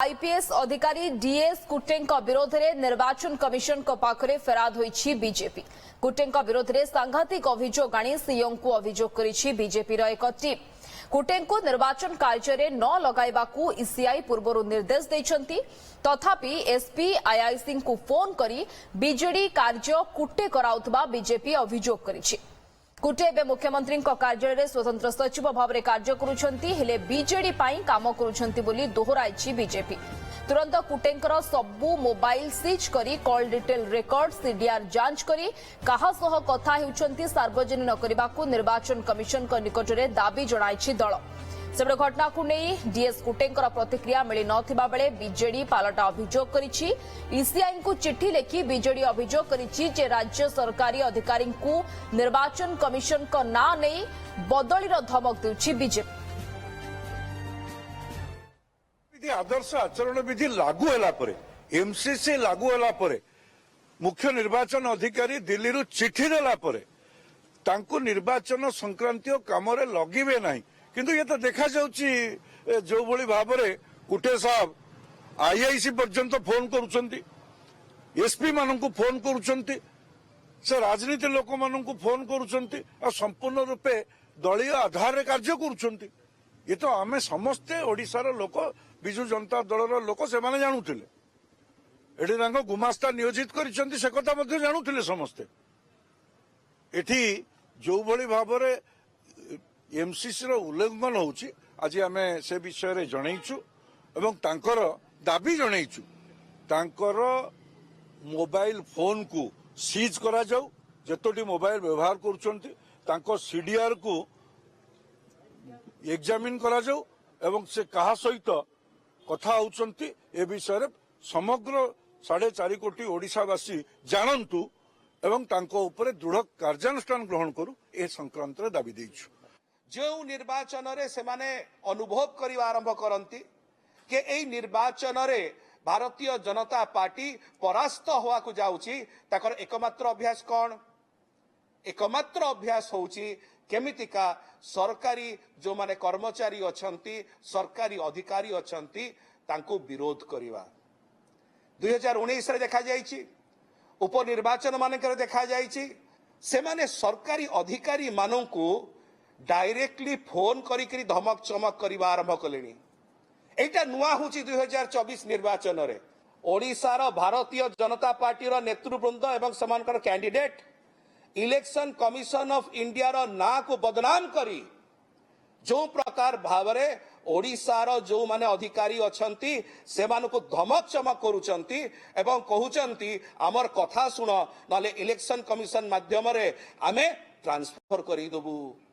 IPS अधिकारी DS कुट्टेଙ୍କ विरोधରେ निर्वाचन commission पाखरे फेराद होईछि बीजेपी। कुट्टेଙ୍କ विरोधରେ सांघातिक अभियोग आनी सीओंकु अभियोग करिछि बीजेपीर एक टीम। कुट्टेଙ୍କୁ निर्वाचन कार्य न लगाइबाकू ईसीआई पूर्वरु निर्देश दैछंती। तथापि एसपी आईआईसी को फोन करी बीजेडी कार्य कुट्टे कराउतबा बीजेपी अभियोग करिछि। कुट्टे एवं मुख्यमंत्री कार्यालय स्वतंत्र सचिव भाव में कार्य करुछंती हेले बीजेडी पाई काम करुछंती बोली दोहराइछि बीजेपी। तुरंत कुट्टेंकर सबु मोबाइल सीज करी कॉल डिटेल रेकर्ड सीडीआर जांच करी काहा सह कथा हेउछंती सार्वजनिक करबाकू निर्वाचन कमिशन को निकटरे दाबी जणाइछि दल। सेबडे घटना को नहीं डीएस कुट्टेंकर प्रतिक्रिया मिली नथिबा बेले बीजेडी पालटा अभियोग करिछि। ईसीआई को चिट्ठी लिखि बीजेडी अभियोग करिछि जे राज्य सरकारी अधिकारी को निर्वाचन कमिशन को ना नहीं बदलीर धमक देउछि बीजेपी। आदर्श आचरण विधि लागू होला परे एमसीसी लागू होला परे मुख्य निर्वाचन अधिकारी दिल्ली रु चिट्ठी देला परे तांको निर्वाचन संक्रांतीय काम रे लगिबे नाही। किंतु ये तो देखा जाउची जो भली भाव में कुट्टे साहब आईआईसी पर्यंत फोन करुछंती, एसपी माननकु फोन करुछंती, से राजनीति लोक माननकु फोन करुछंती और संपूर्ण रूपे दलीय आधार रे कार्य करुछंती। ये तो आमे समस्ते ओडिसार लोक बिजु जनता दलर लोक से माने जानुथिले। एठी तांको गुमास्ता नियोजित करिसंती से कथा मध्ये जानुथिले समस्ते। एठी जो भली भाव में एमसीसी उल्लंघन होउची आज आमे से विषय रे जणैछु एवं तांकर दाबी जणैछु तांकर मोबाइल फोन को सीज करा जाऊ जतोटी मोबाइल व्यवहार करूछंती तांको सीडीआर को एग्जामिन करा जाऊ एवं से कहा सहित कथा होउछंती ए विषय रे समग्र 4.5 कोटी ओडिसावासी जानंतु एवं तांको ऊपर दृढ़ कार्यानुष्ठान ग्रहण करू ए संक्रांत रे दाबी दैछु। जो निर्वाचन रे से माने अनुभव करवा आरंभ करती कि एई निर्वाचन रे भारतीय जनता पार्टी परास्त होवा को जाउची ताकर एकमात्र अभ्यास कौन एकमात्र अभ्यास होउची केमितिका सरकारी जो माने कर्मचारी अछंती सरकारी अधिकारी अछंती तांको विरोध करवा 2019 रे देखा जाइछि उपनिर्वाचन मानकर देखा जाइछि से माने सरकारी अधिकारी माननकु डायरेक्टली फोन करी धमक चमक करवा आरंभ कले। एटा नुआ होची 2024 निर्वाचन रे ओडिशार भारतीय जनता पार्टी रो नेतृवृंद एवं समानकर candidate election commission of India रो ना को बदनाम करी जो प्रकार भावरे ओडिशार जो माने अधिकारी अछंती से मानको धमक चमक करूचंती एवं कहउचंती हमर कथा सुनो नले इलेक्शन कमिशन माध्यम रे आमे ट्रांसफर करी दबु।